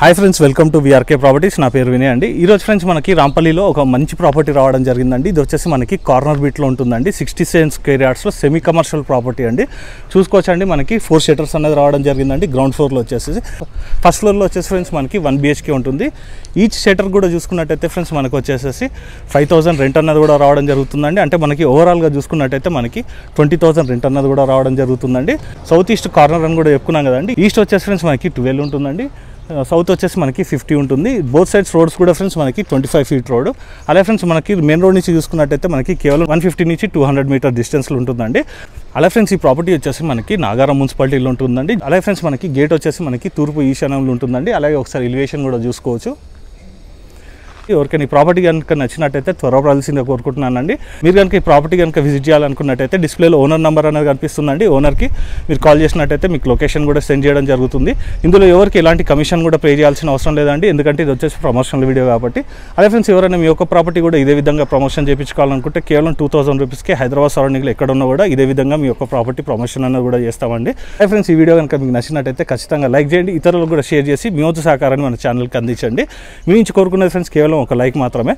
Hi friends, welcome to VRK properties. నా పేరు వినయ్ అండి. ఈరోజు ఫ్రెండ్స్ మనకి రాంపల్లిలో ఒక మంచి ప్రాపర్టీ రావడం జరిగిందండి. ఇది వచ్చేసి మనకి కార్నర్ బీట్లో ఉంటుందండి. 67 స్క్వేర్ యార్డ్స్లో సెమీ కమర్షియల్ ప్రాపర్టీ అండి. చూసుకోవచ్చండి, మనకి 4 షట్టర్స్ అనేది రావడం జరిగిందండి. గ్రౌండ్ ఫ్లోర్లో వచ్చేసి ఫస్ట్ ఫ్లోర్లో వచ్చేసి ఫ్రెండ్స్ మనకి 1 BHK ఉంటుంది. ఈచ్ షట్టర్ కూడా చూసుకున్నట్టయితే ఫ్రెండ్స్ మనకు వచ్చేసి 5,000 రెంట్ అన్నది కూడా రావడం జరుగుతుందండి. అంటే మనకి ఓవరాల్గా చూసుకున్నట్టయితే మనకి 20,000 రెంట్ అన్నది కూడా రావడం జరుగుతుందండి. సౌత్ ఈస్ట్ కార్నర్ అని కూడా చెప్పుకున్నాం కదండి. ఈస్ట్ వచ్చేసి ఫ్రెండ్స్ మనకి 12 ఉంటుందండి. సౌత్ వచ్చేసి మనకి 50 ఉంటుంది. బోత్ సైడ్స్ రోడ్స్ కూడా ఫ్రెండ్స్ మనకి 25 ఫీట్ రోడ్. అలాగే ఫ్రెండ్స్ మనకి మెయిన్ రోడ్ నుంచి చూసుకున్నట్టయితే మనకి కేవలం 150 నుంచి 200 మీటర్ డిస్టెన్స్లో ఉంటుందండి. అలాగే ఫ్రెండ్స్ ఈ ప్రాపర్టీ వచ్చేసి మనకి నాగారం మున్సిపాలిటీలో ఉంటుందండి. అలాగే ఫ్రెండ్స్ మనకి గేట్ వచ్చేసి మనకి తూర్పు ఈశాన్యంలో ఉంటుందండి. అలాగే ఒకసారి ఎలివేషన్ కూడా చూసుకోవచ్చు. ఎవరికైనా ఈ ప్రాపర్టీ కనుక నచ్చినట్టయితే త్వరపడాల్సిందిగా కోరుకుంటున్నానండి. మీరు కనుక ఈ ప్రాపర్టీ కనుక విజిట్ చేయాలనుకున్నట్టయితే డిస్ప్లేలో ఓనర్ నెంబర్ అనేది కనిపిస్తుందండి. ఓనర్కి మీరు కాల్ చేసినట్టయితే మీకు లొకేషన్ కూడా సెండ్ చేయడం జరుగుతుంది. ఇందులో ఎవరికి ఎలాంటి కమిషన్ కూడా పే చేయాల్సిన అవసరం లేదండి, ఎందుకంటే ఇది వచ్చేసి ప్రమోషనల్ వీడియో కాబట్టి. అదే ఫ్రెండ్స్, ఎవరైనా మీ యొక్క ప్రాపర్టీ కూడా ఇదే విధంగా ప్రమోషన్ చేయించుకోవాలనుకుంటే కేవలం 2,000 రూపీస్కి హైదరాబాద్ సరౌండింగ్లో ఎక్కడ ఉన్నా కూడా ఇదే విధంగా మీ యొక్క ప్రాపర్టీ ప్రమోషన్ అనేది కూడా చేస్తామండి. అదే ఫ్రెండ్స్, ఈ వీడియో కనుక మీకు నచ్చినట్టయితే ఖచ్చితంగా లైక్ చేయండి, ఇతరులకు కూడా షేర్ చేసి మీ వంతు సహకారాన్ని మన ఛానల్కి అందించండి. మీ నుంచి కోరుకునేది ఫ్రెండ్స్ కేవలం ఒక లైక్ మాత్రమే.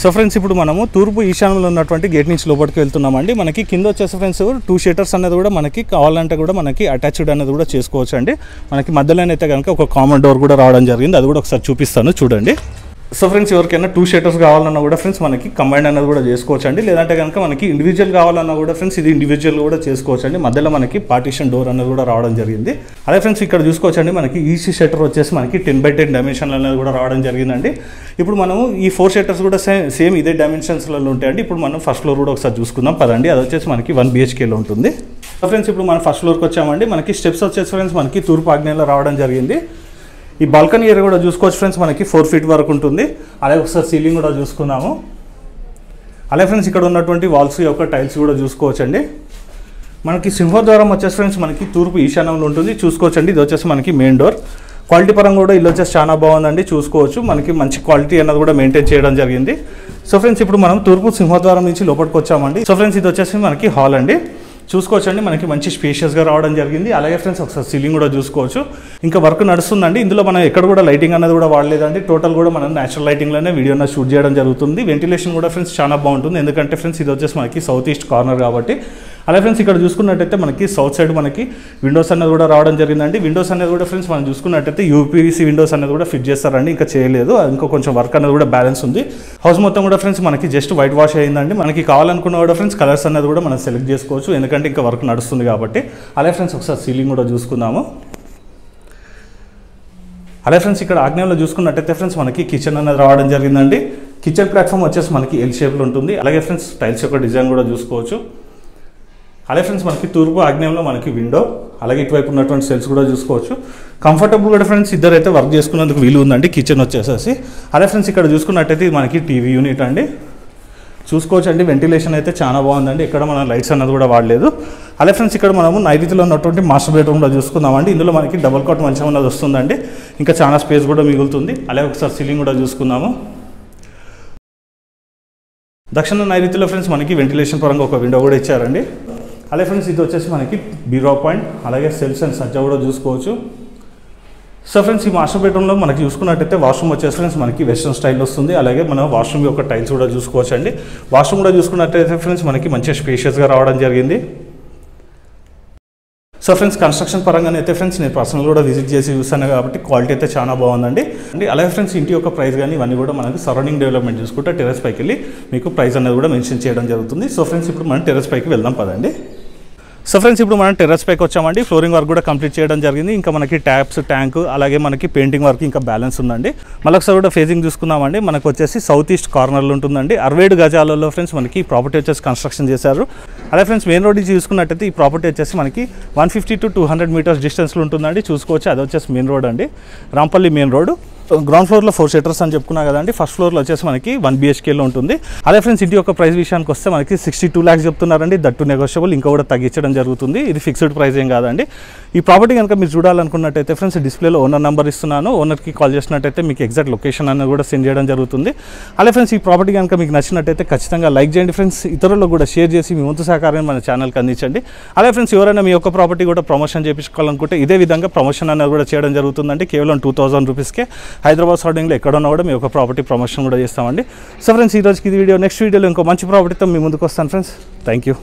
సో ఫ్రెండ్స్, ఇప్పుడు మనము తూర్పు ఈశాన్యంలో ఉన్నటువంటి గేట్ నుంచి లోపలికి వెళ్తున్నామండి. మనకి కింద వచ్చేసి ఫ్రెండ్స్ 2 షట్టర్స్ అనేది కూడా మనకి కావాలంటే కూడా మనకి అటాచ్డ్ అనేది కూడా చేసుకోవచ్చు అండి. మనకి మధ్యలో అయితే కనుక ఒక కామన్ డోర్ కూడా రావడం జరిగింది. అది కూడా ఒకసారి చూపిస్తాను, చూడండి. సో ఫ్రెండ్స్, ఎవరికైనా 2 షట్టర్స్ కావాలన్నా కూడా ఫ్రెండ్స్ మనకి కంబైండ్ అనేది కూడా చేసుకోవచ్చు అండి. లేదంటే కనుక మనకి ఇండివిజువల్ కావాలన్నా కూడా ఫ్రెండ్స్ ఇది ఇండివిజువల్ కూడా చేసుకోవచ్చు అండి. మధ్యలో మనకి పార్టీషన్ డోర్ అనేది కూడా రావడం జరిగింది. అదే ఫ్రెండ్స్, ఇక్కడ చూసుకోవచ్చు అండి, మనకి ఈసీ షట్టర్ వచ్చేసి మనకి 10x10 డైమెన్షన్లు అనేది కూడా రావడం జరిగిందండి. ఇప్పుడు మనము ఈ 4 షట్టర్స్ కూడా సేమ్ ఇదే డైమెన్షన్స్లలో ఉంటాయండి. ఇప్పుడు మనం ఫస్ట్ ఫ్లోర్ కూడా ఒకసారి చూసుకుందాం పదండి. అది వచ్చేసి మనకి 1 BHKలో ఉంటుంది. సో ఫ్రెండ్స్, ఇప్పుడు మనం ఫస్ట్ ఫ్లోర్కి వచ్చామండి. మనకి స్టెప్స్ వచ్చేసి ఫ్రెండ్స్ మనకి తూర్పు ఆగ్నేయంలో రావడం జరిగింది. ఈ బాల్కనీ ఏరియా కూడా చూసుకోవచ్చు ఫ్రెండ్స్, మనకి 4 ఫీట్ వరకు ఉంటుంది. అలాగే ఒకసారి సీలింగ్ కూడా చూసుకుందాము. అలాగే ఫ్రెండ్స్, ఇక్కడ ఉన్నటువంటి వాల్స్ యొక్క టైల్స్ కూడా చూసుకోవచ్చు అండి. మనకి సింహద్వారం వచ్చేసి ఫ్రెండ్స్ మనకి తూర్పు ఈశాన్యంలో ఉంటుంది. చూసుకోవచ్చు అండి, ఇది వచ్చేసి మనకి మెయిన్ డోర్. క్వాలిటీ పరంగా కూడా ఇల్లు వచ్చేసి చాలా బాగుందండి. చూసుకోవచ్చు, మనకి మంచి క్వాలిటీ అన్నది కూడా మెయింటైన్ చేయడం జరిగింది. సో ఫ్రెండ్స్, ఇప్పుడు మనం తూర్పు సింహద్వారం నుంచి లోపలికి వచ్చామండి. సో ఫ్రెండ్స్, ఇది వచ్చేసి మనకి హాల్ అండి. చూసుకోవచ్చు అండి, మనకి మంచి స్పేషియస్గా రావడం జరిగింది. అలాగే ఫ్రెండ్స్, ఒకసారి సీలింగ్ కూడా చూసుకోవచ్చు. ఇంకా వర్క్ నడుస్తుందండి. ఇందులో మనం ఎక్కడ కూడా లైటింగ్ అనేది కూడా వాడలేదండి. టోటల్ కూడా మనం నేచురల్ లైటింగ్లోనే వీడియోని షూట్ చేయడం జరుగుతుంది. వెంటిలేషన్ కూడా ఫ్రెండ్స్ చాలా బాగుంటుంది, ఎందుకంటే ఫ్రెండ్స్ ఇది వచ్చేసి మనకి సౌత్ ఈస్ట్ కార్నర్ కాబట్టి. అలాగే ఫ్రెండ్స్, ఇక్కడ చూసుకున్నట్టయితే మనకి సౌత్ సైడ్ మనకి విండోస్ అనేది కూడా రావడం జరిగిందండి. విండోస్ అనేది కూడా ఫ్రెండ్స్ మనం చూసుకున్నట్టయితే UPVC విండోస్ అనేది కూడా ఫిట్ చేస్తారండి. ఇంకా చేయలేదు, ఇంకా కొంచెం వర్క్ అనేది కూడా బ్యాలెన్స్ ఉంది. హౌస్ మొత్తం కూడా ఫ్రెండ్స్ మనకి జస్ట్ వైట్ వాష్ అయ్యిందండి. మనకి కావాలనుకున్న కూడా ఫ్రెండ్స్ కలర్స్ అనేది కూడా మనం సెలెక్ట్ చేసుకోవచ్చు, ఎందుకంటే ఇంకా వర్క్ నడుస్తుంది కాబట్టి. అలాగే ఫ్రెండ్స్, ఒకసారి సీలింగ్ కూడా చూసుకుందాము. అలాగే ఫ్రెండ్స్, ఇక్కడ ఆగ్నేయంలో చూసుకున్నట్టయితే ఫ్రెండ్స్ మనకి కిచెన్ అనేది రావడం జరిగిందండి. కిచెన్ ప్లాట్ఫామ్ వచ్చేసి మనకి L షేప్లో ఉంటుంది. అలాగే ఫ్రెండ్స్, టైల్స్ యొక్క డిజైన్ కూడా చూసుకోవచ్చు. అలాగే ఫ్రెండ్స్, మనకి తూర్పు ఆగ్నేయంలో మనకి విండో, అలాగే ఇటువైపు ఉన్నటువంటి సెల్స్ కూడా చూసుకోవచ్చు. కంఫర్టబుల్ కూడా ఫ్రెండ్స్ ఇద్దరు అయితే వర్క్ చేసుకునేందుకు వీలు ఉందండి కిచెన్ వచ్చేసేసి. అలాగే ఫ్రెండ్స్, ఇక్కడ చూసుకున్నట్టయితే మనకి టీవీ యూనిట్ అండి. చూసుకోవచ్చు అండి, వెంటిలేషన్ అయితే చాలా బాగుందండి. ఇక్కడ మనం లైట్స్ అన్నది కూడా వాడలేదు. అలాగే ఫ్రెండ్స్, ఇక్కడ మనము నైరుతిలో ఉన్నటువంటి మాస్టర్ బెడ్రూమ్లో చూసుకుందామండి. ఇందులో మనకి డబుల్ కాట్ మంచం అన్నది వస్తుందండి. ఇంకా చాలా స్పేస్ కూడా మిగులుతుంది. అలాగే ఒకసారి సీలింగ్ కూడా చూసుకుందాము. దక్షిణ నైరుతిలో ఫ్రెండ్స్ మనకి వెంటిలేషన్ పరంగా ఒక విండో కూడా ఇచ్చారండి. అలాగే ఫ్రెండ్స్, ఇది వచ్చేసి మనకి బీరో పాయింట్, అలాగే సెల్ఫ్స్ అండ్ సజ్జా కూడా చూసుకోవచ్చు. సో ఫ్రెండ్స్, ఈ మాస్టర్ బెడ్రూమ్లో మనకి చూసుకున్నట్టయితే వాష్రూమ్ వచ్చేసి ఫ్రెండ్స్ మనకి వెస్ట్రన్ స్టైల్ వస్తుంది. అలాగే మనం వాష్రూమ్ యొక్క టైల్స్ కూడా చూసుకోవచ్చు అండి. వాష్రూమ్ కూడా చూసుకున్నట్టయితే ఫ్రెండ్స్ మనకి మంచిగా స్పేషియస్గా రావడం జరిగింది. సో ఫ్రెండ్స్, కన్స్ట్రక్షన్ పరంగానే అయితే ఫ్రెండ్స్ నేను పర్సనల్ కూడా విజిట్ చేసి చూస్తాను కాబట్టి క్వాలిటీ అయితే చాలా బాగుందండి. అలాగే ఫ్రెండ్స్, ఇంటి యొక్క ప్రైస్ కానీ ఇవన్నీ కూడా మనకి సరౌండింగ్ డెవలప్మెంట్ చూసుకుంటే టెర్రస్ పైకి వెళ్ళి మీకు ప్రైస్ అనేది కూడా మెన్షన్ చేయడం జరుగుతుంది. సో ఫ్రెండ్స్, ఇప్పుడు మనం టెర్రస్ పైకి వెళ్దాం పదండి. సో ఫ్రెండ్స్, ఇప్పుడు మనం టెర్రస్ పైకి వచ్చామండి. ఫ్లోరింగ్ వర్క్ కూడా కంప్లీట్ చేయడం జరిగింది. ఇంకా మనకి ట్యాప్స్, ట్యాంక్, అలాగే మనకి పెయింటింగ్ వర్క్ ఇంకా బ్యాలెన్స్ ఉందండి. మళ్ళీ ఒకసారి కూడా ఫేజింగ్ చూసుకుందామండి. మనకు వచ్చేసి సౌత్ ఈస్ట్ కార్నర్లో ఉంటుందండి. 67 గజాలలో ఫ్రెండ్స్ మనకి ఈ ప్రాపర్టీ వచ్చేసి కన్స్ట్రక్షన్ చేశారు. అలాగే ఫ్రెండ్స్, మెయిన్ రోడ్ నుంచి చూసుకున్నట్టయితే ఈ ప్రాపర్టీ వచ్చేసి మనకి 150 to 200 మీటర్స్ డిస్టెన్స్లో ఉంటుందండి. చూసుకోవచ్చు, అది వచ్చేసి మెయిన్ రోడ్ అండి, రాంపల్లి మెయిన్ రోడ్. గ్రౌండ్ ఫ్లోర్లో 4 సీటర్స్ అని చెప్పుకున్నా కదండి. ఫస్ట్ ఫ్లోర్లో వచ్చేసి మనకి 1 BHKలో ఉంటుంది. అదే ఫ్రెండ్స్ ఇంటి యొక్క ప్రైస్ విషయానికి వస్తే మనకి 62 lakhs చెప్తున్నారండి. దట్టు నెగోషియబుల్, ఇంకా కూడా తగ్గించడం జరుగుతుంది. ఇది ఫిక్స్డ్ ప్రైస్ ఏం కాదండి. ఈ ప్రాపర్టీ కనుక మీరు చూడాలనుకున్నట్టయితే ఫ్రెండ్స్ డిస్ప్లేలో ఓనర్ నెంబర్ ఇస్తున్నాను. ఓనర్కి కాల్ చేసినట్టయితే మీకు ఎగ్జాక్ట్ లొకేషన్ అనేది కూడా సెండ్ చేయడం జరుగుతుంది. అదే ఫ్రెండ్స్ ఈ ప్రాపర్టీ కనుక మీకు నచ్చినట్టయితే ఖచ్చితంగా లైక్ చేయండి ఫ్రెండ్స్. ఇతరులకు కూడా షేర్ చేసి మీ వంతు సహకారాన్ని మన ఛానల్కి అందించండి. అదే ఫ్రెండ్స్ ఎవరైనా మీ యొక్క ప్రాపర్టీ కూడా ప్రమోషన్ చేయించుకోవాలనుకుంటే ఇదే విధంగా ప్రమోషన్ అనేది కూడా చేయడం జరుగుతుందండి. కేవలం 2000 రూపీస్కే హైదరాబాద్ సరౌండింగ్లో ఎక్కడున్నా కూడా మీ యొక్క ప్రాపర్టీ ప్రమోషన్ కూడా చేస్తామండి. సో ఫ్రెండ్స్ ఈ రోజుకి ఇది వీడియో. నెక్స్ట్ వీడియోలో ఇంకో మంచి ప్రాపర్టీతో మీ ముందుకు వస్తాను ఫ్రెండ్స్. Thank you.